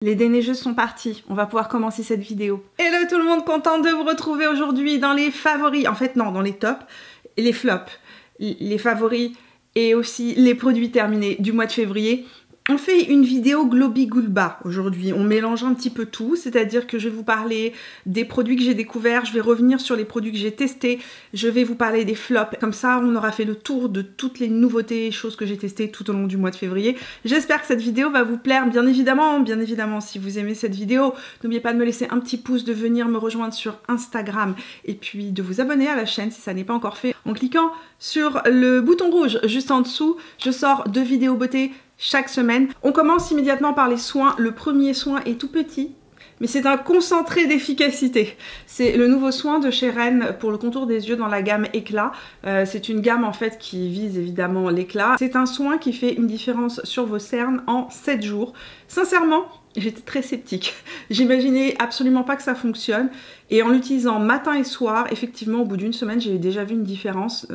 Les déneigeuses sont parties, on va pouvoir commencer cette vidéo. Hello tout le monde, contente de vous retrouver aujourd'hui dans les favoris, en fait non, dans les tops, et les flops, les favoris et aussi les produits terminés du mois de février. On fait une vidéo globi-goulba aujourd'hui, on mélange un petit peu tout, c'est-à-dire que je vais vous parler des produits que j'ai découverts, je vais revenir sur les produits que j'ai testés, je vais vous parler des flops, comme ça on aura fait le tour de toutes les nouveautés, choses que j'ai testées tout au long du mois de février. J'espère que cette vidéo va vous plaire, bien évidemment, si vous aimez cette vidéo, n'oubliez pas de me laisser un petit pouce, de venir me rejoindre sur Instagram et puis de vous abonner à la chaîne si ça n'est pas encore fait en cliquant sur le bouton rouge juste en dessous. Je sors 2 vidéos beauté chaque semaine. On commence immédiatement par les soins. Le premier soin est tout petit, mais c'est un concentré d'efficacité. C'est le nouveau soin de chez Ren pour le contour des yeux dans la gamme éclat. C'est une gamme en fait qui vise évidemment l'éclat. C'est un soin qui fait une différence sur vos cernes en 7 jours. Sincèrement, j'étais très sceptique. J'imaginais absolument pas que ça fonctionne. Et en l'utilisant matin et soir, effectivement, au bout d'une semaine, j'ai déjà vu une différence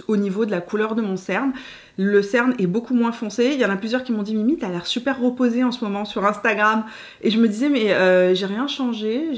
au niveau de la couleur de mon cerne. Le cerne est beaucoup moins foncé. Il y en a plusieurs qui m'ont dit « Mimi, t'as l'air super reposée en ce moment sur Instagram. » Et je me disais « Mais j'ai rien changé,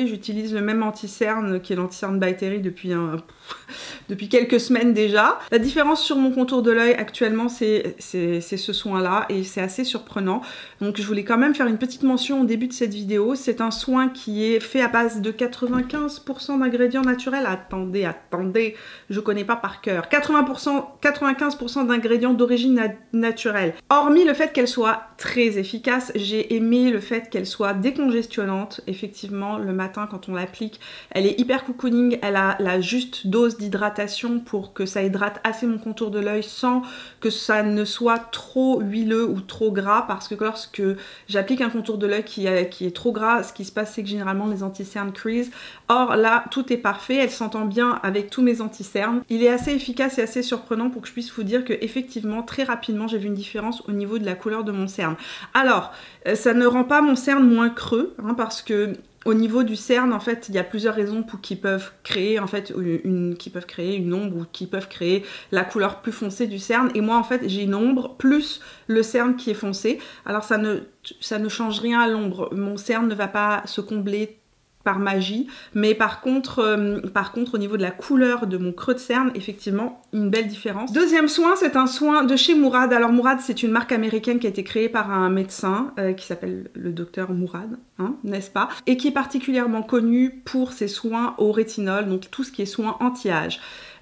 J'utilise le même anti-cerne qui est l'anti-cerne by Terry depuis quelques semaines déjà. » La différence sur mon contour de l'œil actuellement, c'est ce soin-là et c'est assez surprenant. Donc je voulais quand même faire une petite mention au début de cette vidéo. C'est un soin qui est fait à base de 95% d'ingrédients naturels. Attendez, je connais pas par cœur. 95% d'ingrédients d'origine naturelle. Hormis le fait qu'elle soit très efficace, j'ai aimé le fait qu'elle soit décongestionnante. Effectivement, le matin quand on l'applique, elle est hyper cocooning, elle a la juste dose d'hydratation pour que ça hydrate assez mon contour de l'œil sans que ça ne soit trop huileux ou trop gras, parce que lorsque j'applique un contour de l'œil qui est trop gras, ce qui se passe c'est que généralement les anti-cernes crease. Or là, tout est parfait, elle s'entend bien avec tous mes anti-cernes. Il est assez efficace et assez surprenant pour que je puisse vous dire que effectivement très rapidement j'ai vu une différence au niveau de la couleur de mon cerne. Alors ça ne rend pas mon cerne moins creux, hein, parce que au niveau du cerne, en fait, il y a plusieurs raisons qui peuvent créer en fait une ombre ou qui peuvent créer la couleur plus foncée du cerne. Et moi, en fait, j'ai une ombre plus le cerne qui est foncé. Alors ça ne change rien à l'ombre. Mon cerne ne va pas se combler par magie, mais par contre au niveau de la couleur de mon creux de cerne, effectivement une belle différence. Deuxième soin, c'est un soin de chez Murad. Alors Murad, c'est une marque américaine qui a été créée par un médecin qui s'appelle le docteur Murad, hein, n'est-ce pas, et qui est particulièrement connu pour ses soins au rétinol, donc tout ce qui est soins anti-âge.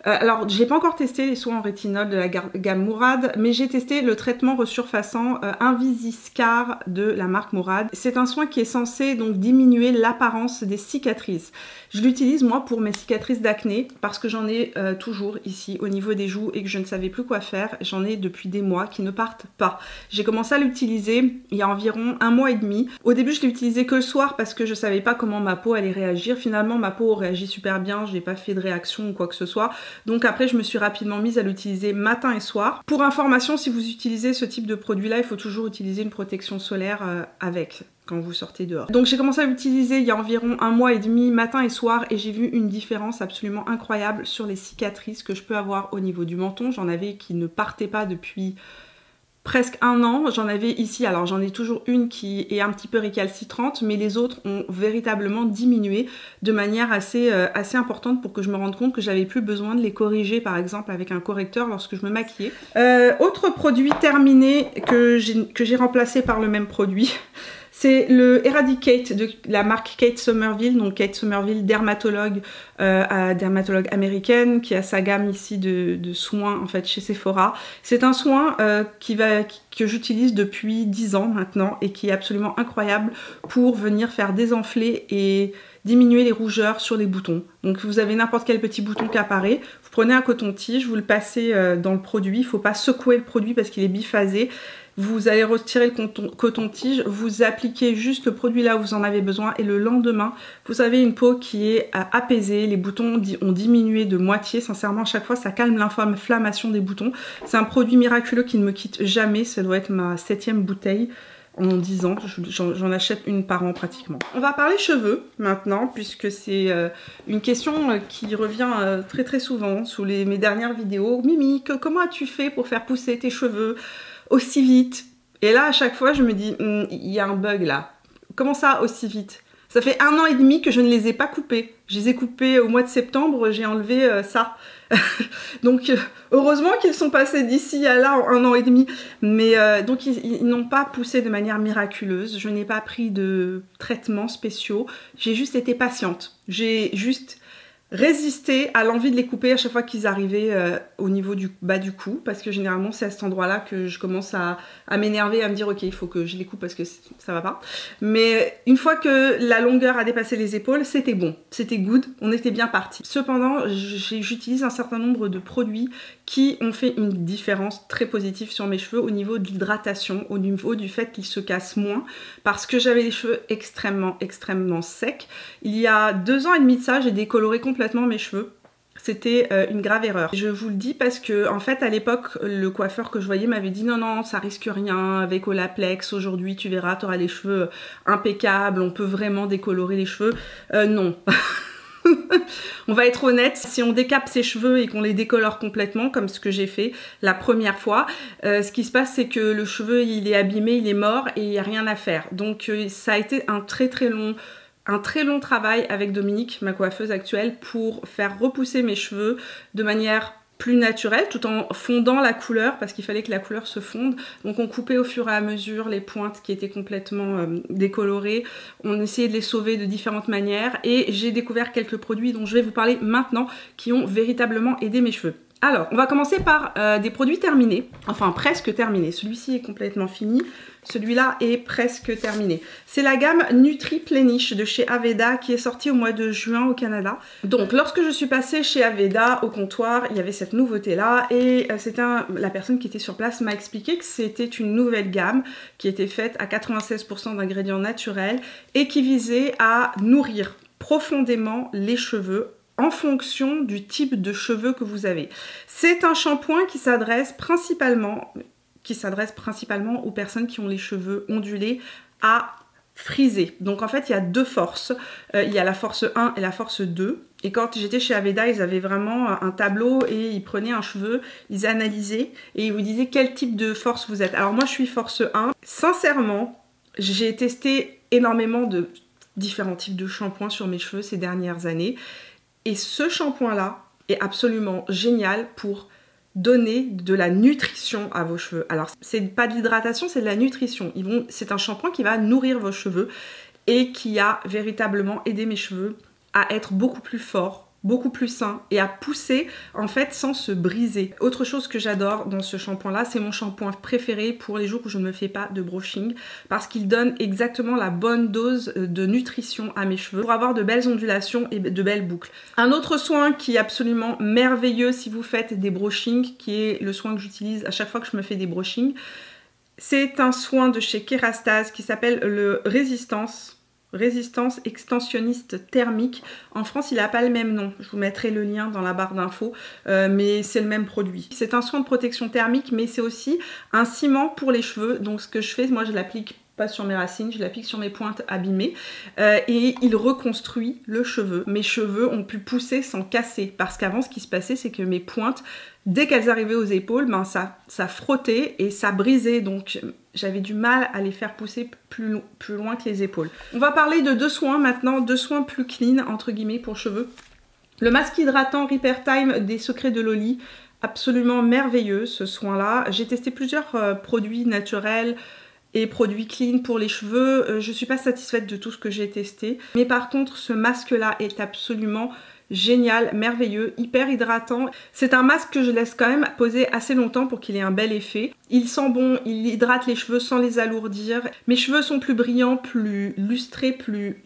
Alors, j'ai pas encore testé les soins en rétinol de la gamme Murad, mais j'ai testé le traitement resurfaçant Invisiscar de la marque Murad. C'est un soin qui est censé donc diminuer l'apparence des cicatrices. Je l'utilise moi pour mes cicatrices d'acné parce que j'en ai toujours ici au niveau des joues et que je ne savais plus quoi faire. J'en ai depuis des mois qui ne partent pas. J'ai commencé à l'utiliser il y a environ 1 mois et demi. Au début, je l'ai utilisé que le soir parce que je savais pas comment ma peau allait réagir. Finalement, ma peau réagit super bien. Je n'ai pas fait de réaction ou quoi que ce soit. Donc après, je me suis rapidement mise à l'utiliser matin et soir. Pour information, si vous utilisez ce type de produit-là, il faut toujours utiliser une protection solaire avec quand vous sortez dehors. Donc j'ai commencé à l'utiliser il y a environ 1 mois et demi, matin et soir, et j'ai vu une différence absolument incroyable sur les cicatrices que je peux avoir au niveau du menton. J'en avais qui ne partaient pas depuis presque 1 an. J'en avais ici, alors j'en ai toujours une qui est un petit peu récalcitrante, mais les autres ont véritablement diminué de manière assez importante pour que je me rende compte que j'avais plus besoin de les corriger, par exemple avec un correcteur lorsque je me maquillais. Autre produit terminé que j'ai remplacé par le même produit, c'est le Eradicate de la marque Kate Somerville, donc Kate Somerville, dermatologue américaine, qui a sa gamme ici de soins en fait chez Sephora. C'est un soin que j'utilise depuis 10 ans maintenant et qui est absolument incroyable pour venir faire désenfler et diminuer les rougeurs sur les boutons. Donc vous avez n'importe quel petit bouton qui apparaît, vous prenez un coton-tige, vous le passez dans le produit, il ne faut pas secouer le produit parce qu'il est biphasé. Vous allez retirer le coton-tige, vous appliquez juste le produit là où vous en avez besoin et le lendemain, vous avez une peau qui est apaisée, les boutons ont diminué de moitié. Sincèrement, à chaque fois, ça calme l'inflammation des boutons. C'est un produit miraculeux qui ne me quitte jamais, ça doit être ma 7e bouteille. En 10 ans, j'en achète une par an pratiquement. On va parler cheveux maintenant, puisque c'est une question qui revient très souvent sous mes dernières vidéos. Mimi, comment as-tu fait pour faire pousser tes cheveux aussi vite Et là, à chaque fois, je me dis, il y a un bug là. Comment ça, aussi vite? Ça fait 1 an et demi que je ne les ai pas coupés. Je les ai coupés au mois de septembre, j'ai enlevé ça. Donc, heureusement qu'ils sont passés d'ici à là en 1 an et demi. Mais donc, ils n'ont pas poussé de manière miraculeuse. Je n'ai pas pris de traitements spéciaux. J'ai juste été patiente. J'ai juste résister à l'envie de les couper à chaque fois qu'ils arrivaient au niveau du bas du cou, parce que généralement c'est à cet endroit là que je commence à m'énerver, à me dire ok, il faut que je les coupe parce que ça va pas. Mais une fois que la longueur a dépassé les épaules, c'était bon, c'était good, on était bien parti. Cependant, j'utilise un certain nombre de produits qui ont fait une différence très positive sur mes cheveux au niveau de l'hydratation, au niveau du fait qu'ils se cassent moins, parce que j'avais les cheveux extrêmement secs. Il y a 2 ans et demi de ça, j'ai décoloré complètement mes cheveux. C'était une grave erreur. Je vous le dis parce que en fait à l'époque le coiffeur que je voyais m'avait dit non ça risque rien avec Olaplex, aujourd'hui tu verras, tu auras les cheveux impeccables, on peut vraiment décolorer les cheveux. Non. On va être honnête, si on décape ses cheveux et qu'on les décolore complètement, comme ce que j'ai fait la première fois, ce qui se passe c'est que le cheveu il est abîmé, il est mort et il n'y a rien à faire. Donc ça a été un très long travail avec Dominique, ma coiffeuse actuelle, pour faire repousser mes cheveux de manière plus naturelle, tout en fondant la couleur, parce qu'il fallait que la couleur se fonde. Donc on coupait au fur et à mesure les pointes qui étaient complètement décolorées, on essayait de les sauver de différentes manières, et j'ai découvert quelques produits dont je vais vous parler maintenant, qui ont véritablement aidé mes cheveux. Alors, on va commencer par des produits terminés, enfin presque terminés. Celui-ci est complètement fini, celui-là est presque terminé. C'est la gamme Nutri-Plenish de chez Aveda qui est sortie au mois de juin au Canada. Donc, lorsque je suis passée chez Aveda au comptoir, il y avait cette nouveauté-là et la personne qui était sur place m'a expliqué que c'était une nouvelle gamme qui était faite à 96% d'ingrédients naturels et qui visait à nourrir profondément les cheveux en fonction du type de cheveux que vous avez. C'est un shampoing qui s'adresse principalement aux personnes qui ont les cheveux ondulés à friser. Donc en fait il y a 2 forces, il y a la force 1 et la force 2. Et quand j'étais chez Aveda, ils avaient vraiment un tableau et ils prenaient un cheveu, ils analysaient et ils vous disaient quel type de force vous êtes. Alors moi je suis force 1. Sincèrement, j'ai testé énormément de différents types de shampoings sur mes cheveux ces dernières années. Et ce shampoing-là est absolument génial pour donner de la nutrition à vos cheveux. Alors, c'est pas de l'hydratation, c'est de la nutrition. C'est un shampoing qui va nourrir vos cheveux et qui a véritablement aidé mes cheveux à être beaucoup plus forts, beaucoup plus sains et à pousser en fait sans se briser. Autre chose que j'adore dans ce shampoing là, c'est mon shampoing préféré pour les jours où je ne me fais pas de brushing parce qu'il donne exactement la bonne dose de nutrition à mes cheveux pour avoir de belles ondulations et de belles boucles. Un autre soin qui est absolument merveilleux si vous faites des brushings, qui est le soin que j'utilise à chaque fois que je me fais des brushings, c'est un soin de chez Kerastase qui s'appelle le Résistance extensionniste thermique. En France, il n'a pas le même nom. Je vous mettrai le lien dans la barre d'infos, mais c'est le même produit. C'est un soin de protection thermique, mais c'est aussi un ciment pour les cheveux. Donc ce que je fais, moi je l'applique pas sur mes racines, je l'applique sur mes pointes abîmées et il reconstruit le cheveu. Mes cheveux ont pu pousser sans casser parce qu'avant ce qui se passait c'est que mes pointes, dès qu'elles arrivaient aux épaules, ben ça frottait et ça brisait, donc j'avais du mal à les faire pousser plus loin que les épaules. On va parler de 2 soins maintenant, 2 soins plus clean entre guillemets pour cheveux. Le masque hydratant Repair Time des Secrets de Loli, absolument merveilleux ce soin là. J'ai testé plusieurs produits naturels et produits clean pour les cheveux. Je suis pas satisfaite de tout ce que j'ai testé. Mais par contre, ce masque-là est absolument génial, merveilleux, hyper hydratant. C'est un masque que je laisse quand même poser assez longtemps pour qu'il ait un bel effet. Il sent bon, il hydrate les cheveux sans les alourdir. Mes cheveux sont plus brillants, plus lustrés, plus...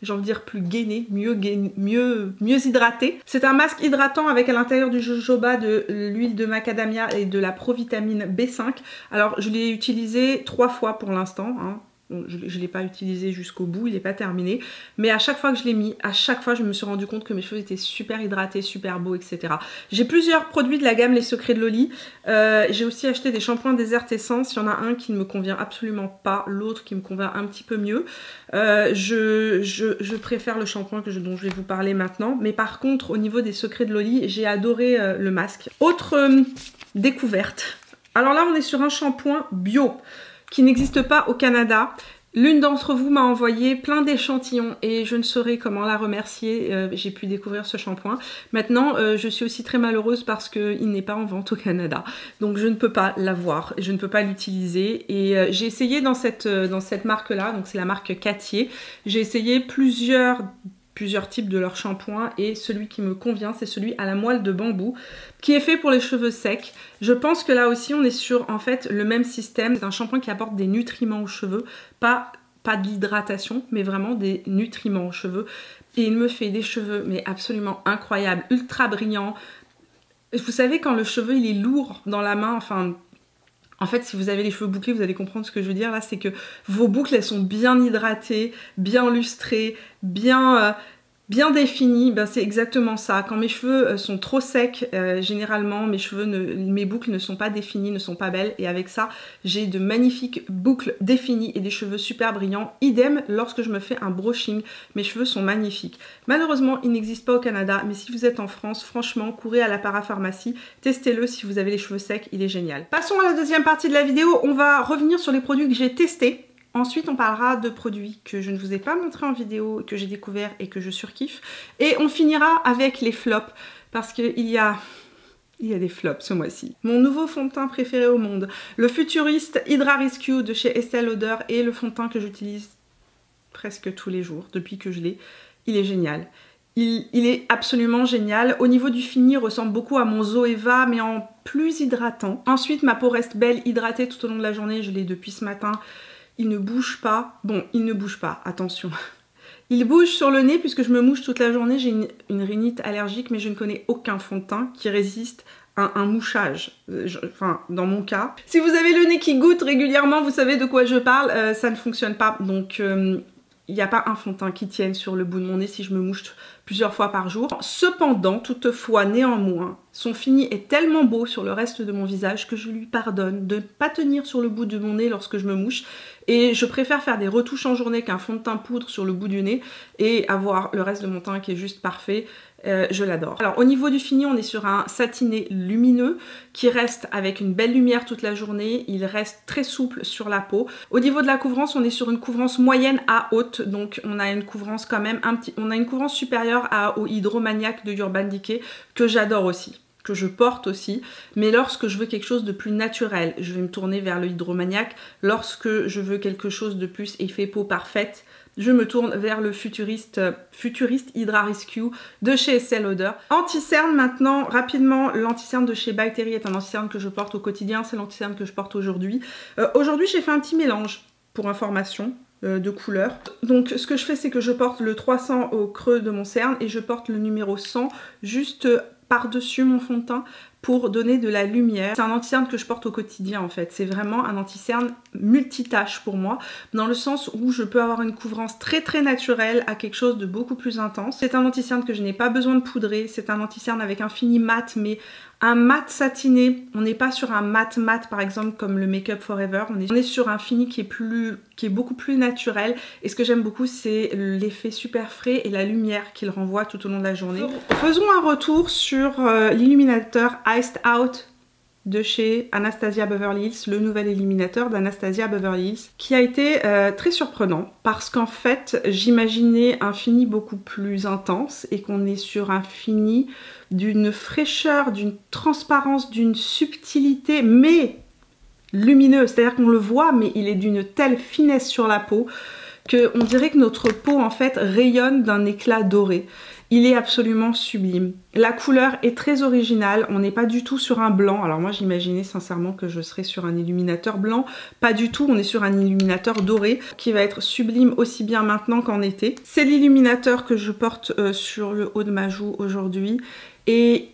j'ai envie de dire plus gainés, mieux hydratés. C'est un masque hydratant avec à l'intérieur du jojoba de l'huile de macadamia et de la provitamine B5. Alors je l'ai utilisé 3 fois pour l'instant, hein. Je ne l'ai pas utilisé jusqu'au bout, il n'est pas terminé. Mais à chaque fois que je l'ai mis, à chaque fois je me suis rendu compte que mes cheveux étaient super hydratés, super beaux, etc. J'ai plusieurs produits de la gamme Les Secrets de Loli. J'ai aussi acheté des shampoings Desert Essence. Il y en a un qui ne me convient absolument pas, l'autre qui me convient un petit peu mieux. Je préfère le shampoing dont je vais vous parler maintenant. Mais par contre, au niveau des Secrets de Loli, j'ai adoré le masque. Autre découverte. Alors là, on est sur un shampoing bio. qui n'existe pas au Canada. L'une d'entre vous m'a envoyé plein d'échantillons et je ne saurais comment la remercier. J'ai pu découvrir ce shampoing. Maintenant, je suis aussi très malheureuse parce qu'il n'est pas en vente au Canada. Donc je ne peux pas l'avoir, je ne peux pas l'utiliser. Et j'ai essayé dans cette marque-là, donc c'est la marque Cattier, j'ai essayé plusieurs types de leur shampoing et celui qui me convient c'est celui à la moelle de bambou qui est fait pour les cheveux secs. Je pense que là aussi on est sur en fait le même système. C'est un shampoing qui apporte des nutriments aux cheveux, pas de l'hydratation mais vraiment des nutriments aux cheveux et il me fait des cheveux mais absolument incroyables, ultra brillants. Vous savez quand le cheveu il est lourd dans la main, enfin en fait, si vous avez les cheveux bouclés, vous allez comprendre ce que je veux dire là, c'est que vos boucles, elles sont bien hydratées, bien lustrées, bien définies. Ben, c'est exactement ça. Quand mes cheveux sont trop secs, généralement, mes boucles ne sont pas définies, ne sont pas belles. Et avec ça, j'ai de magnifiques boucles définies et des cheveux super brillants. Idem lorsque je me fais un brushing, mes cheveux sont magnifiques. Malheureusement, il n'existe pas au Canada, mais si vous êtes en France, franchement, courez à la parapharmacie, testez-le si vous avez les cheveux secs, il est génial. Passons à la deuxième partie de la vidéo, on va revenir sur les produits que j'ai testés. Ensuite, on parlera de produits que je ne vous ai pas montrés en vidéo, que j'ai découvert et que je surkiffe. Et on finira avec les flops, parce qu'il y a des flops ce mois-ci. Mon nouveau fond de teint préféré au monde, le Futurist Hydra Rescue de chez Estée Lauder, est le fond de teint que j'utilise presque tous les jours depuis que je l'ai. Il est génial. Il est absolument génial. Au niveau du fini, il ressemble beaucoup à mon Zoeva, mais en plus hydratant. Ensuite, ma peau reste belle, hydratée tout au long de la journée. Je l'ai depuis ce matin. Il ne bouge pas. Bon, il ne bouge pas, attention. Il bouge sur le nez puisque je me mouche toute la journée. J'ai une rhinite allergique, mais je ne connais aucun fond de teint qui résiste à un mouchage. Enfin, dans mon cas. Si vous avez le nez qui goutte régulièrement, vous savez de quoi je parle. Ça ne fonctionne pas. Donc, il n'y a pas un fond de teint qui tienne sur le bout de mon nez si je me mouche plusieurs fois par jour. Cependant, toutefois, néanmoins, son fini est tellement beau sur le reste de mon visage que je lui pardonne de ne pas tenir sur le bout de mon nez lorsque je me mouche. Et je préfère faire des retouches en journée qu'un fond de teint poudre sur le bout du nez et avoir le reste de mon teint qui est juste parfait. Je l'adore. Alors au niveau du fini, on est sur un satiné lumineux qui reste avec une belle lumière toute la journée. Il reste très souple sur la peau. Au niveau de la couvrance, on est sur une couvrance moyenne à haute. Donc on a une couvrance quand même on a une couvrance supérieure au Hydromaniac de Urban Decay que j'adore aussi, que je porte aussi, mais lorsque je veux quelque chose de plus naturel, je vais me tourner vers le Hydromaniac. Lorsque je veux quelque chose de plus effet peau parfaite, je me tourne vers le Futurist Hydra Rescue de chez Estée Lauder. Anti-cerne maintenant, rapidement, l'anti-cerne de chez By Terry est un anti-cerne que je porte au quotidien, c'est l'anti-cerne que je porte aujourd'hui. Aujourd'hui j'ai fait un petit mélange, pour information, de couleurs. Donc ce que je fais c'est que je porte le 300 au creux de mon cerne et je porte le numéro 100 juste par-dessus mon fond de teint pour donner de la lumière. C'est un anti-cerne que je porte au quotidien en fait. C'est vraiment un anti-cerne multitâche pour moi, dans le sens où je peux avoir une couvrance très très naturelle à quelque chose de beaucoup plus intense. C'est un anti-cerne que je n'ai pas besoin de poudrer. C'est un anti-cerne avec un fini mat, mais un mat satiné. On n'est pas sur un mat par exemple comme le Make Up Forever. On est sur un fini qui est beaucoup plus naturel. Et ce que j'aime beaucoup, c'est l'effet super frais et la lumière qu'il renvoie tout au long de la journée. Faisons un retour sur l'illuminateur Iced Out de chez Anastasia Beverly Hills, le nouvel illuminateur d'Anastasia Beverly Hills, qui a été très surprenant parce qu'en fait j'imaginais un fini beaucoup plus intense et qu'on est sur un fini d'une fraîcheur, d'une transparence, d'une subtilité mais lumineux, c'est-à-dire qu'on le voit mais il est d'une telle finesse sur la peau qu'on dirait que notre peau en fait rayonne d'un éclat doré. Il est absolument sublime. La couleur est très originale, on n'est pas du tout sur un blanc. Alors moi j'imaginais sincèrement que je serais sur un illuminateur blanc. Pas du tout, on est sur un illuminateur doré qui va être sublime aussi bien maintenant qu'en été. C'est l'illuminateur que je porte sur le haut de ma joue aujourd'hui et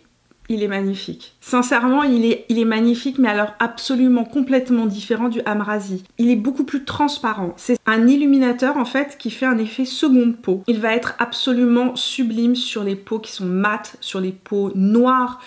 il est magnifique. Sincèrement, il est magnifique, mais alors absolument complètement différent du Amrazy. Il est beaucoup plus transparent. C'est un illuminateur en fait qui fait un effet seconde peau. Il va être absolument sublime sur les peaux qui sont mates, sur les peaux noires.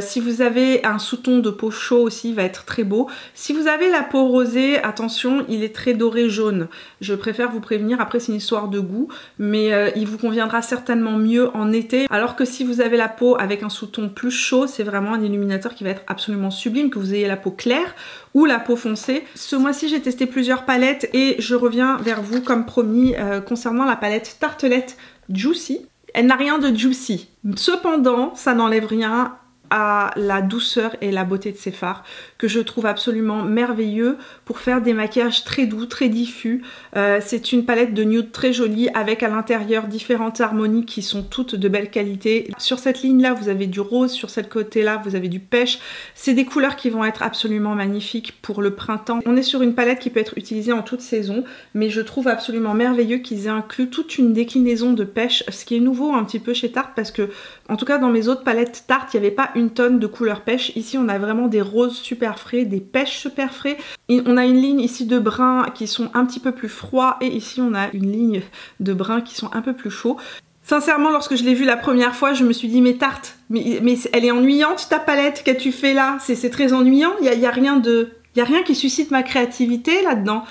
Si vous avez un sous-ton de peau chaud aussi, il va être très beau. Si vous avez la peau rosée, attention, il est très doré jaune. Je préfère vous prévenir, après c'est une histoire de goût, mais il vous conviendra certainement mieux en été. Alors que si vous avez la peau avec un sous-ton plus plus chaud, c'est vraiment un illuminateur qui va être absolument sublime, que vous ayez la peau claire ou la peau foncée. Ce mois-ci, j'ai testé plusieurs palettes et je reviens vers vous comme promis concernant la palette Tartelette Juicy. Elle n'a rien de juicy. Cependant, ça n'enlève rien à la douceur et la beauté de ces fards que je trouve absolument merveilleux pour faire des maquillages très doux, très diffus. C'est une palette de nude très jolie avec à l'intérieur différentes harmonies qui sont toutes de belle qualité. Sur cette ligne là vous avez du rose, sur cette côté là vous avez du pêche. C'est des couleurs qui vont être absolument magnifiques pour le printemps. On est sur une palette qui peut être utilisée en toute saison, mais je trouve absolument merveilleux qu'ils aient inclus toute une déclinaison de pêche, ce qui est nouveau un petit peu chez Tarte parce que en tout cas dans mes autres palettes Tarte il n'y avait pas une tonne de couleur pêche. Ici on a vraiment des roses super frais, des pêches super frais. Et on a une ligne ici de bruns qui sont un petit peu plus froids et ici on a une ligne de bruns qui sont un peu plus chauds. Sincèrement, lorsque je l'ai vue la première fois, je me suis dit mais Tarte, mais elle est ennuyante ta palette, qu'as-tu fait là? C'est très ennuyant, il y a rien qui suscite ma créativité là-dedans.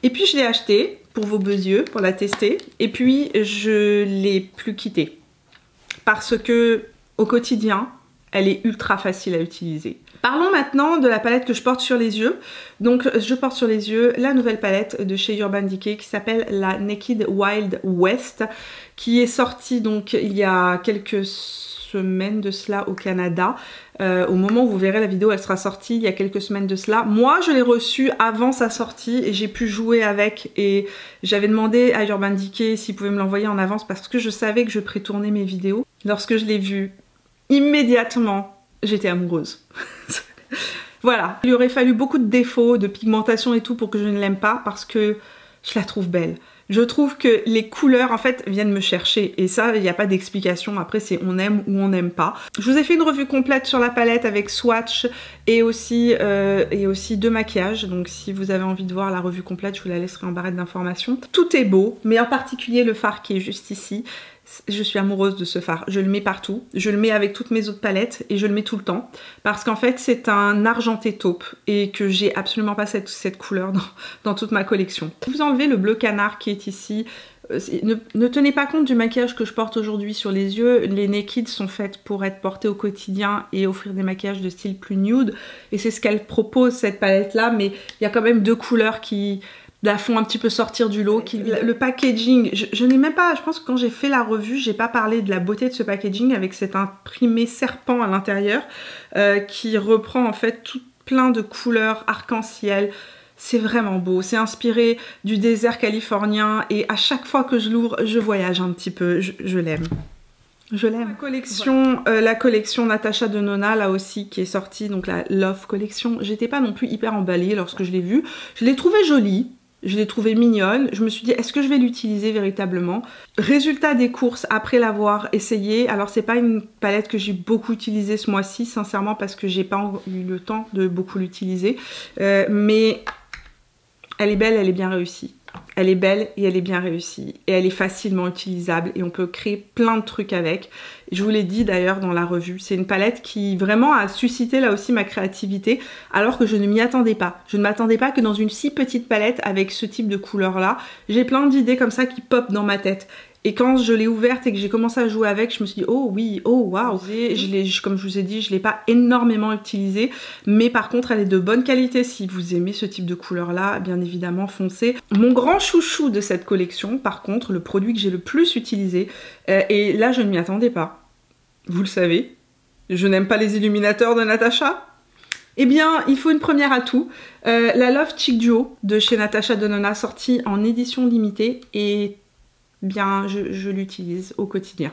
Et puis je l'ai achetée pour vos beaux yeux, pour la tester, et puis je l'ai plus quittée. Parce que au quotidien, elle est ultra facile à utiliser. Parlons maintenant de la palette que je porte sur les yeux. Donc je porte sur les yeux la nouvelle palette de chez Urban Decay qui s'appelle la Naked Wild West, qui est sortie donc il y a quelques semaines de cela au Canada. Au moment où vous verrez la vidéo, elle sera sortie il y a quelques semaines de cela. Moi je l'ai reçue avant sa sortie et j'ai pu jouer avec, et j'avais demandé à Urban Decay s'il pouvait me l'envoyer en avance parce que je savais que je pré-tournais mes vidéos. Lorsque je l'ai vue, immédiatement, j'étais amoureuse. Voilà, il lui aurait fallu beaucoup de défauts, de pigmentation et tout pour que je ne l'aime pas parce que je la trouve belle. Je trouve que les couleurs en fait viennent me chercher et ça il n'y a pas d'explication, après c'est on aime ou on n'aime pas. Je vous ai fait une revue complète sur la palette avec swatch et aussi de maquillage, donc si vous avez envie de voir la revue complète je vous la laisserai en barrette d'informations. Tout est beau, mais en particulier le fard qui est juste ici. Je suis amoureuse de ce fard, je le mets partout, je le mets avec toutes mes autres palettes et je le mets tout le temps parce qu'en fait c'est un argenté taupe et que j'ai absolument pas cette couleur dans toute ma collection. Vous enlevez le bleu canard qui est ici, ne tenez pas compte du maquillage que je porte aujourd'hui sur les yeux, les Naked sont faites pour être portées au quotidien et offrir des maquillages de style plus nude et c'est ce qu'elle propose cette palette là, mais il y a quand même deux couleurs qui la font un petit peu sortir du lot. Le packaging, je n'ai même pas, je pense que quand j'ai fait la revue, j'ai pas parlé de la beauté de ce packaging avec cet imprimé serpent à l'intérieur qui reprend en fait tout plein de couleurs arc-en-ciel. C'est vraiment beau, c'est inspiré du désert californien et à chaque fois que je l'ouvre, je voyage un petit peu, je l'aime. Je l'aime. La collection Natasha Denona là aussi qui est sortie, donc la Love Collection. J'étais pas non plus hyper emballée lorsque je l'ai vue. Je l'ai trouvée jolie. Je l'ai trouvée mignonne, je me suis dit est-ce que je vais l'utiliser véritablement? Résultat des courses après l'avoir essayé, alors c'est pas une palette que j'ai beaucoup utilisée ce mois-ci sincèrement parce que j'ai pas eu le temps de beaucoup l'utiliser, mais elle est belle, elle est bien réussie. Elle est belle et elle est bien réussie et elle est facilement utilisable et on peut créer plein de trucs avec. Je vous l'ai dit d'ailleurs dans la revue, c'est une palette qui vraiment a suscité là aussi ma créativité alors que je ne m'y attendais pas. Je ne m'attendais pas que dans une si petite palette avec ce type de couleur là, j'ai plein d'idées comme ça qui pop dans ma tête. Et quand je l'ai ouverte et que j'ai commencé à jouer avec, je me suis dit oh oui, oh waouh. Comme je vous ai dit, je ne l'ai pas énormément utilisée, mais par contre elle est de bonne qualité. Si vous aimez ce type de couleur là, bien évidemment foncez. Mon grand chouchou de cette collection, par contre, le produit que j'ai le plus utilisé, et là je ne m'y attendais pas, vous le savez, je n'aime pas les illuminateurs de Natasha. Eh bien, il faut une première à tout. La Love Cheek Duo de chez Natasha Denona, sortie en édition limitée, et bien je l'utilise au quotidien.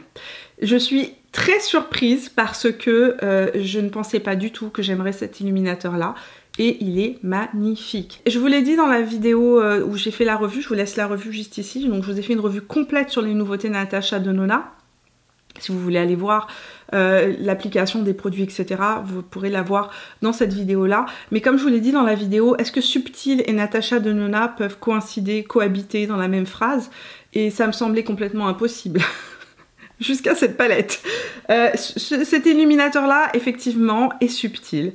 Je suis très surprise parce que je ne pensais pas du tout que j'aimerais cet illuminateur là et il est magnifique. Je vous l'ai dit dans la vidéo où j'ai fait la revue, je vous laisse la revue juste ici, donc je vous ai fait une revue complète sur les nouveautés Natasha Denona. Si vous voulez aller voir l'application des produits, etc., vous pourrez la voir dans cette vidéo-là. Mais comme je vous l'ai dit dans la vidéo, est-ce que Subtil et Natasha Denona peuvent coïncider, cohabiter dans la même phrase? Et ça me semblait complètement impossible. Jusqu'à cette palette. Cet illuminateur-là, effectivement, est subtil.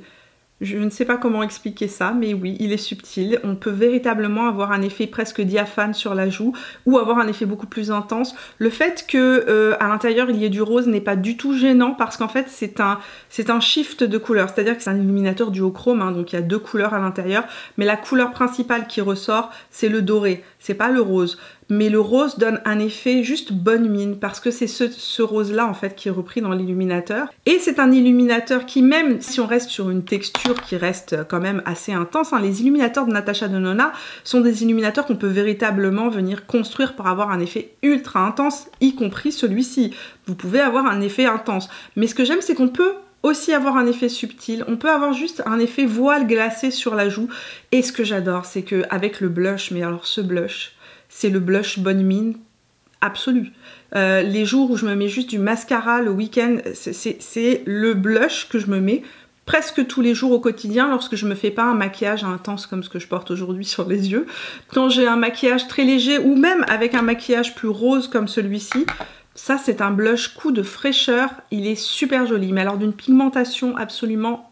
Je ne sais pas comment expliquer ça, mais oui, il est subtil. On peut véritablement avoir un effet presque diaphane sur la joue ou avoir un effet beaucoup plus intense. Le fait que à l'intérieur il y ait du rose n'est pas du tout gênant parce qu'en fait c'est un shift de couleur. C'est-à-dire que c'est un illuminateur duochrome, hein, donc il y a deux couleurs à l'intérieur. Mais la couleur principale qui ressort, c'est le doré, c'est pas le rose. Mais le rose donne un effet juste bonne mine parce que c'est ce rose-là en fait qui est repris dans l'illuminateur. Et c'est un illuminateur qui, même si on reste sur une texture qui reste quand même assez intense, hein, les illuminateurs de Natasha Denona sont des illuminateurs qu'on peut véritablement venir construire pour avoir un effet ultra intense, y compris celui-ci. Vous pouvez avoir un effet intense. Mais ce que j'aime, c'est qu'on peut aussi avoir un effet subtil, on peut avoir juste un effet voile glacé sur la joue. Et ce que j'adore, c'est qu'avec le blush, mais alors ce blush, c'est le blush bonne mine absolu. Les jours où je me mets juste du mascara le week-end, c'est le blush que je me mets presque tous les jours au quotidien lorsque je me fais pas un maquillage intense comme ce que je porte aujourd'hui sur les yeux. Quand j'ai un maquillage très léger ou même avec un maquillage plus rose comme celui-ci, ça c'est un blush coup de fraîcheur, il est super joli, mais alors d'une pigmentation absolument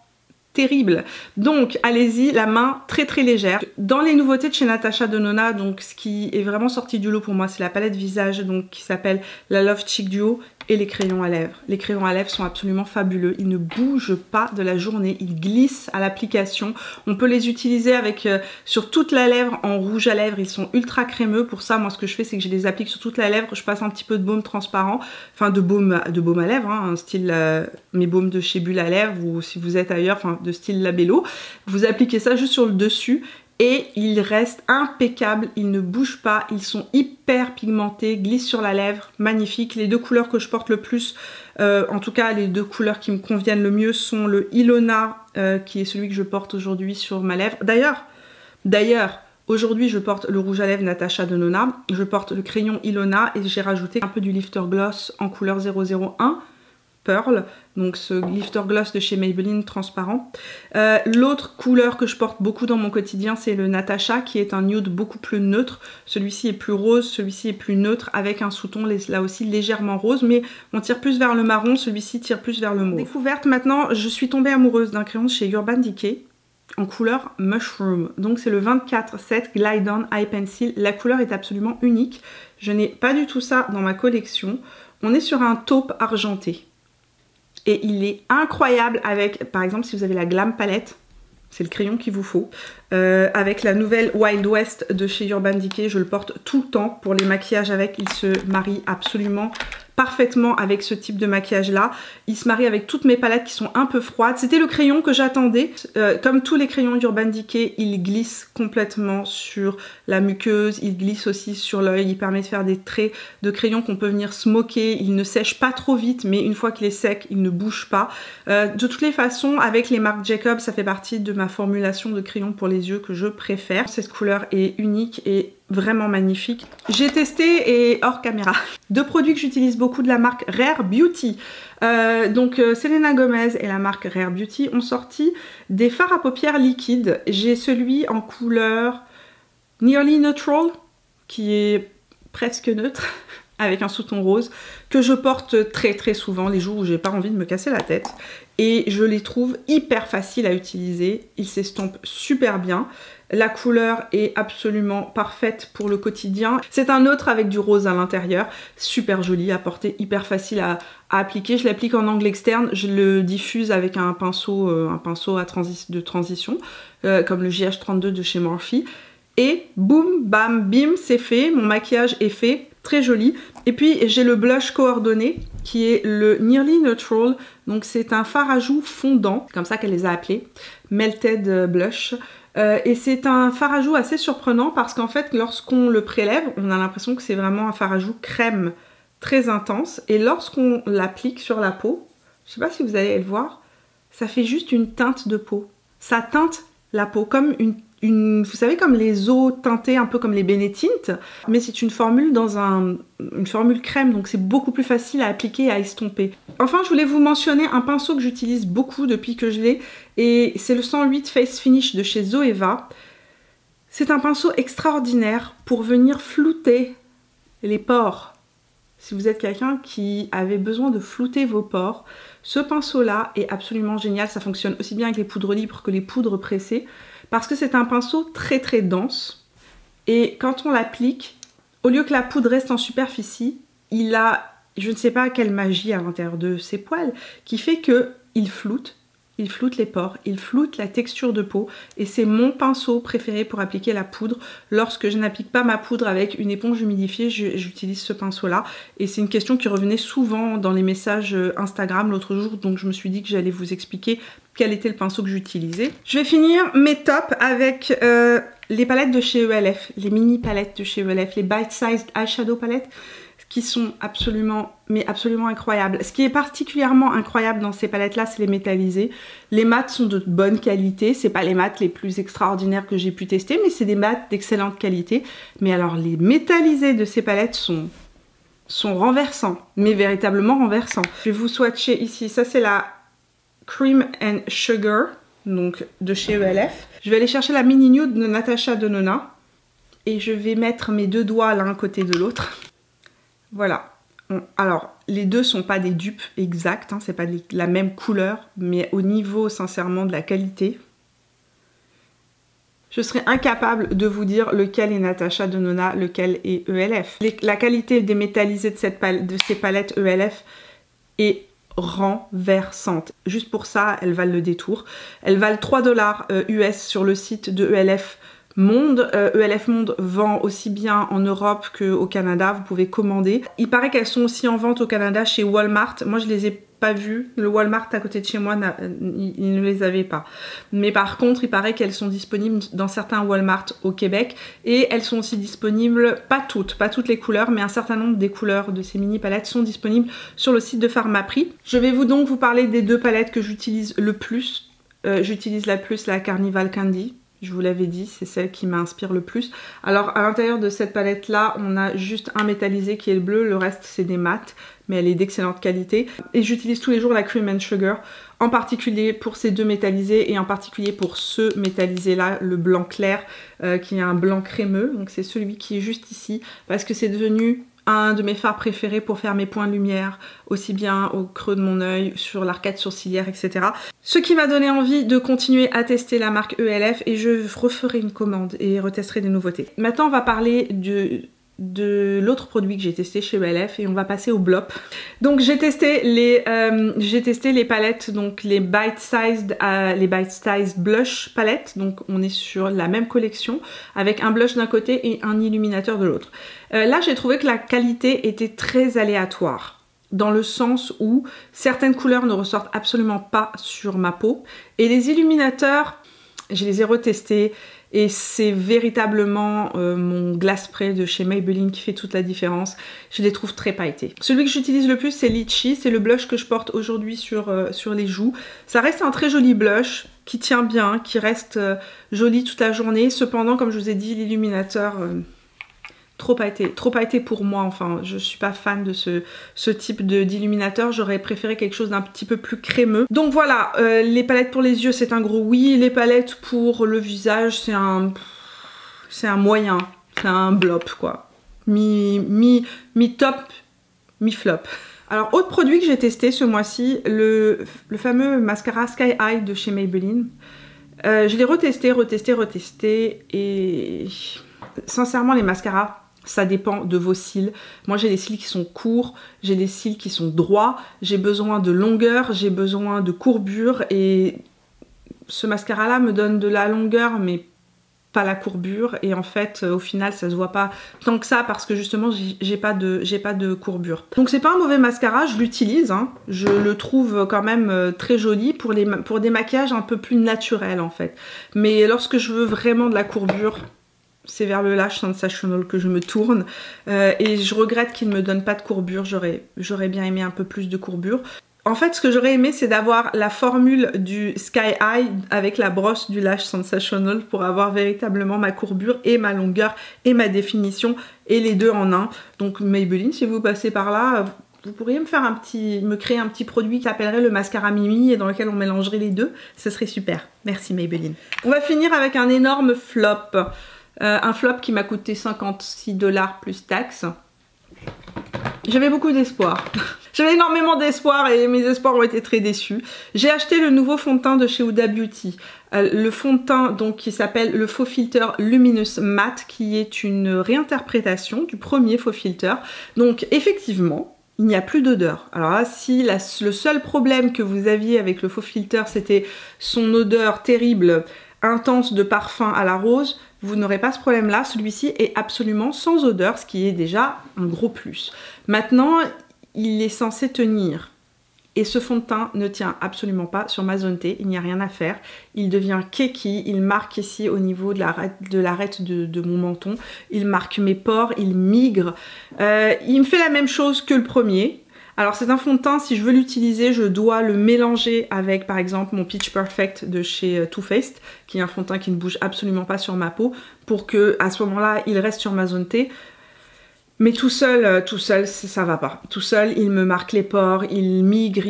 terrible. Donc allez-y, la main très très légère. Dans les nouveautés de chez Natasha Denona, donc ce qui est vraiment sorti du lot pour moi, c'est la palette visage donc qui s'appelle la Love Cheek Duo et les crayons à lèvres. Les crayons à lèvres sont absolument fabuleux, ils ne bougent pas de la journée, ils glissent à l'application. On peut les utiliser avec sur toute la lèvre en rouge à lèvres, ils sont ultra crémeux. Pour ça, moi ce que je fais, c'est que je les applique sur toute la lèvre, je passe un petit peu de baume transparent, enfin de baume à lèvres, hein, un style mes baumes de chez Bulle à lèvres, ou si vous êtes ailleurs, enfin de style Labello. Vous appliquez ça juste sur le dessus et ils restent impeccables, ils ne bougent pas, ils sont hyper pigmentés, glissent sur la lèvre, magnifique. Les deux couleurs que je porte le plus, en tout cas les deux couleurs qui me conviennent le mieux sont le Ilona, qui est celui que je porte aujourd'hui sur ma lèvre. D'ailleurs, aujourd'hui je porte le rouge à lèvres Natasha Denona, je porte le crayon Ilona et j'ai rajouté un peu du lifter gloss en couleur 001. Pearl, donc ce lifter gloss de chez Maybelline transparent. L'autre couleur que je porte beaucoup dans mon quotidien, c'est le Natasha qui est un nude beaucoup plus neutre. Celui-ci est plus rose, celui-ci est plus neutre avec un sous-ton là aussi légèrement rose, mais on tire plus vers le marron, celui-ci tire plus vers le mauve. Découverte maintenant, je suis tombée amoureuse d'un crayon de chez Urban Decay en couleur Mushroom. Donc c'est le 24-7 Glide On Eye Pencil. La couleur est absolument unique. Je n'ai pas du tout ça dans ma collection. On est sur un taupe argenté. Et il est incroyable avec, par exemple, si vous avez la Glam Palette, c'est le crayon qu'il vous faut. Avec la nouvelle Wild West de chez Urban Decay, je le porte tout le temps pour les maquillages avec. Il se marie absolument parfaitement avec ce type de maquillage là. Il se marie avec toutes mes palettes qui sont un peu froides. C'était le crayon que j'attendais. Comme tous les crayons d'Urban Decay, il glisse complètement sur la muqueuse. Il glisse aussi sur l'œil. Il permet de faire des traits de crayon qu'on peut venir smoker. Il ne sèche pas trop vite, mais une fois qu'il est sec, il ne bouge pas. De toutes les façons, avec les Marc Jacobs, ça fait partie de ma formulation de crayon pour les yeux que je préfère. Cette couleur est unique et vraiment magnifique. J'ai testé et hors caméra. Deux produits que j'utilise beaucoup de la marque Rare Beauty. Selena Gomez et la marque Rare Beauty ont sorti des fards à paupières liquides. J'ai celui en couleur Nearly Neutral qui est presque neutre avec un sous-ton rose que je porte très très souvent les jours où j'ai pas envie de me casser la tête. Et je les trouve hyper faciles à utiliser. Ils s'estompent super bien. La couleur est absolument parfaite pour le quotidien. C'est un autre avec du rose à l'intérieur. Super joli à porter, hyper facile à appliquer. Je l'applique en angle externe. Je le diffuse avec un pinceau de transition, comme le JH32 de chez Morphe. Et boum, bam, bim, c'est fait. Mon maquillage est fait. Très joli. Et puis j'ai le blush coordonné qui est le Nearly Neutral. Donc c'est un fard à joues fondant, comme ça qu'elle les a appelés, Melted Blush. Et c'est un fard à joues assez surprenant parce qu'en fait lorsqu'on le prélève, on a l'impression que c'est vraiment un fard à joues crème très intense. Et lorsqu'on l'applique sur la peau, je sais pas si vous allez le voir, ça fait juste une teinte de peau. Ça teinte la peau comme vous savez, comme les os teintés, un peu comme les Benetint, mais c'est une formule dans une formule crème, donc c'est beaucoup plus facile à appliquer et à estomper. Enfin, je voulais vous mentionner un pinceau que j'utilise beaucoup depuis que je l'ai, et c'est le 108 Face Finish de chez Zoeva. C'est un pinceau extraordinaire pour venir flouter les pores si vous êtes quelqu'un qui avait besoin de flouter vos pores, ce pinceau-là est absolument génial. Ça fonctionne aussi bien avec les poudres libres que les poudres pressées parce que c'est un pinceau très très dense. Et quand on l'applique, au lieu que la poudre reste en superficie, il a, je ne sais pas quelle magie à l'intérieur de ses poils, qui fait qu'il floute. Il floute les pores, il floute la texture de peau et c'est mon pinceau préféré pour appliquer la poudre. Lorsque je n'applique pas ma poudre avec une éponge humidifiée, j'utilise ce pinceau-là. Et c'est une question qui revenait souvent dans les messages Instagram l'autre jour, donc je me suis dit que j'allais vous expliquer quel était le pinceau que j'utilisais. Je vais finir mes tops avec les palettes de chez ELF, les mini palettes de chez ELF, les Bite Sized Eyeshadow Palettes, qui sont absolument incroyables. Ce qui est particulièrement incroyable dans ces palettes-là, c'est les métallisés. Les mats sont de bonne qualité, c'est pas les mats les plus extraordinaires que j'ai pu tester, mais c'est des mats d'excellente qualité. Mais alors les métallisés de ces palettes sont renversants, mais véritablement renversants. Je vais vous swatcher ici, ça c'est la Cream and Sugar, donc de chez ELF. Je vais aller chercher la Mini Nude de Natasha Denona, et je vais mettre mes deux doigts l'un à côté de l'autre. Voilà. Alors, les deux sont pas des dupes exactes, hein, c'est pas la même couleur, mais au niveau, sincèrement, de la qualité, je serais incapable de vous dire lequel est Natasha Denona, lequel est ELF. La qualité des métallisés de ces palettes ELF est renversante. Juste pour ça, elles valent le détour. Elles valent 3 $ US sur le site de ELF Monde. ELF Monde vend aussi bien en Europe qu'au Canada, vous pouvez commander. Il paraît qu'elles sont aussi en vente au Canada chez Walmart. Moi je les ai pas vues, le Walmart à côté de chez moi, il ne les avait pas. Mais par contre il paraît qu'elles sont disponibles dans certains Walmart au Québec et elles sont aussi disponibles, pas toutes les couleurs, mais un certain nombre des couleurs de ces mini palettes sont disponibles sur le site de Pharmaprix. Je vais donc vous parler des deux palettes que j'utilise le plus. J'utilise la Carnival Candy. Je vous l'avais dit, c'est celle qui m'inspire le plus. Alors à l'intérieur de cette palette là, on a juste un métallisé qui est le bleu, le reste c'est des mats, mais elle est d'excellente qualité. Et j'utilise tous les jours la Cream and Sugar, en particulier pour ces deux métallisés et en particulier pour ce métallisé là, le blanc clair, qui est un blanc crémeux. Donc c'est celui qui est juste ici, parce que c'est devenu un de mes fards préférés pour faire mes points de lumière, aussi bien au creux de mon œil, sur l'arcade sourcilière, etc. Ce qui m'a donné envie de continuer à tester la marque ELF et je referai une commande et retesterai des nouveautés. Maintenant on va parler de l'autre produit que j'ai testé chez ELF et on va passer au Blop. Donc j'ai testé les palettes, donc les Bite Sized Blush palettes. Donc on est sur la même collection avec un blush d'un côté et un illuminateur de l'autre. Là j'ai trouvé que la qualité était très aléatoire, dans le sens où certaines couleurs ne ressortent absolument pas sur ma peau et les illuminateurs, je les ai retestés. Et c'est véritablement mon glace spray de chez Maybelline qui fait toute la différence. Je les trouve très pailletés. Celui que j'utilise le plus c'est Litchi, c'est le blush que je porte aujourd'hui sur les joues. Ça reste un très joli blush qui tient bien, qui reste joli toute la journée. Cependant, comme je vous ai dit, l'illuminateur... trop pailleté pour moi, enfin je suis pas fan de ce type d'illuminateur, j'aurais préféré quelque chose d'un petit peu plus crémeux. Donc voilà, les palettes pour les yeux c'est un gros oui, les palettes pour le visage c'est un moyen, c'est un blop quoi, mi-top, mi-flop. Alors autre produit que j'ai testé ce mois-ci, le fameux mascara Sky High de chez Maybelline. Je l'ai retesté et sincèrement les mascaras, ça dépend de vos cils. Moi j'ai des cils qui sont courts, j'ai des cils qui sont droits, j'ai besoin de longueur, j'ai besoin de courbure et ce mascara là me donne de la longueur mais pas la courbure et en fait au final ça se voit pas tant que ça parce que justement j'ai pas de courbure. Donc c'est pas un mauvais mascara, je l'utilise, hein. Je le trouve quand même très joli pour des maquillages un peu plus naturels en fait. Mais lorsque je veux vraiment de la courbure, c'est vers le Lash Sensational que je me tourne et je regrette qu'il ne me donne pas de courbure, j'aurais bien aimé un peu plus de courbure. En fait ce que j'aurais aimé c'est d'avoir la formule du Sky High avec la brosse du Lash Sensational pour avoir véritablement ma courbure et ma longueur et ma définition et les deux en un. Donc Maybelline, si vous passez par là, vous pourriez me créer un petit produit qui s'appellerait le mascara Mimi et dans lequel on mélangerait les deux, ce serait super. Merci Maybelline. On va finir avec un énorme flop. Un flop qui m'a coûté 56 $ plus taxes. J'avais beaucoup d'espoir. J'avais énormément d'espoir et mes espoirs ont été très déçus. J'ai acheté le nouveau fond de teint de chez Huda Beauty. Le fond de teint donc, qui s'appelle le Faux Filter Luminous Matte, qui est une réinterprétation du premier Faux Filter. Donc effectivement, il n'y a plus d'odeur. Alors là, si le seul problème que vous aviez avec le Faux Filter, c'était son odeur terrible, intense de parfum à la rose, vous n'aurez pas ce problème-là. Celui-ci est absolument sans odeur, ce qui est déjà un gros plus. Maintenant, il est censé tenir. Et ce fond de teint ne tient absolument pas sur ma zone T, il n'y a rien à faire. Il devient keki, il marque ici au niveau de l'arête de mon menton. Il marque mes pores, il migre. Il me fait la même chose que le premier. Alors c'est un fond de teint, si je veux l'utiliser, je dois le mélanger avec par exemple mon Peach Perfect de chez Too Faced, qui est un fond de teint qui ne bouge absolument pas sur ma peau, pour que à ce moment-là, il reste sur ma zone T. Mais tout seul, ça va pas. Tout seul, il me marque les pores, il migre,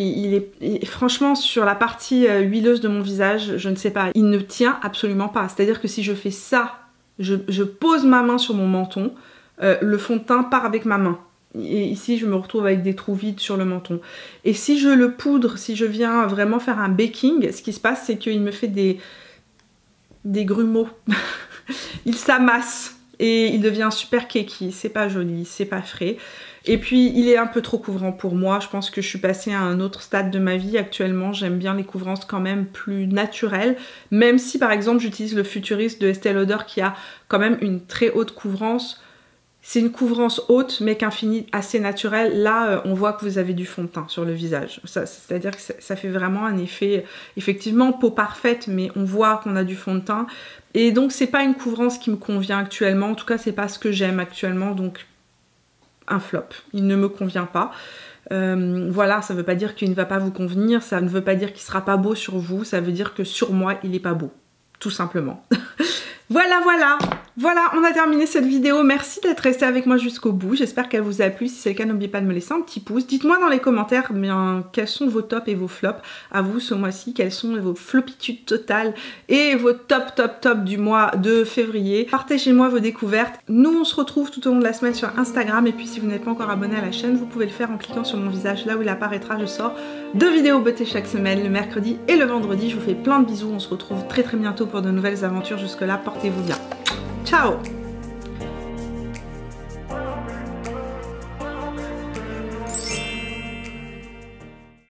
franchement, sur la partie huileuse de mon visage, je ne sais pas, il ne tient absolument pas. C'est-à-dire que si je fais ça, je pose ma main sur mon menton, le fond de teint part avec ma main. Et ici, je me retrouve avec des trous vides sur le menton. Et si je le poudre, si je viens vraiment faire un baking, ce qui se passe, c'est qu'il me fait des grumeaux. Il s'amasse. Et il devient super keki, c'est pas joli, c'est pas frais. Et puis il est un peu trop couvrant pour moi, je pense que je suis passée à un autre stade de ma vie actuellement. J'aime bien les couvrances quand même plus naturelles, même si par exemple j'utilise le Futurist de Estée Lauder qui a quand même une très haute couvrance. C'est une couvrance haute mais qu'un fini assez naturel. Là on voit que vous avez du fond de teint sur le visage. C'est-à-dire que ça fait vraiment un effet, effectivement peau parfaite, mais on voit qu'on a du fond de teint. Et donc c'est pas une couvrance qui me convient actuellement, en tout cas c'est pas ce que j'aime actuellement, donc un flop, il ne me convient pas. Voilà, ça veut pas dire qu'il ne va pas vous convenir, ça ne veut pas dire qu'il sera pas beau sur vous, ça veut dire que sur moi il est pas beau, tout simplement. Voilà, on a terminé cette vidéo. Merci d'être resté avec moi jusqu'au bout. J'espère qu'elle vous a plu. Si c'est le cas, n'oubliez pas de me laisser un petit pouce. Dites-moi dans les commentaires quels sont vos tops et vos flops à vous ce mois-ci. Quelles sont vos flopitudes totales et vos top du mois de février. Partagez-moi vos découvertes. Nous, on se retrouve tout au long de la semaine sur Instagram. Et puis, si vous n'êtes pas encore abonné à la chaîne, vous pouvez le faire en cliquant sur mon visage. Là où il apparaîtra, je sors 2 vidéos beauté chaque semaine, le mercredi et le vendredi. Je vous fais plein de bisous. On se retrouve très bientôt pour de nouvelles aventures. Jusque-là, portez-vous bien. Ciao!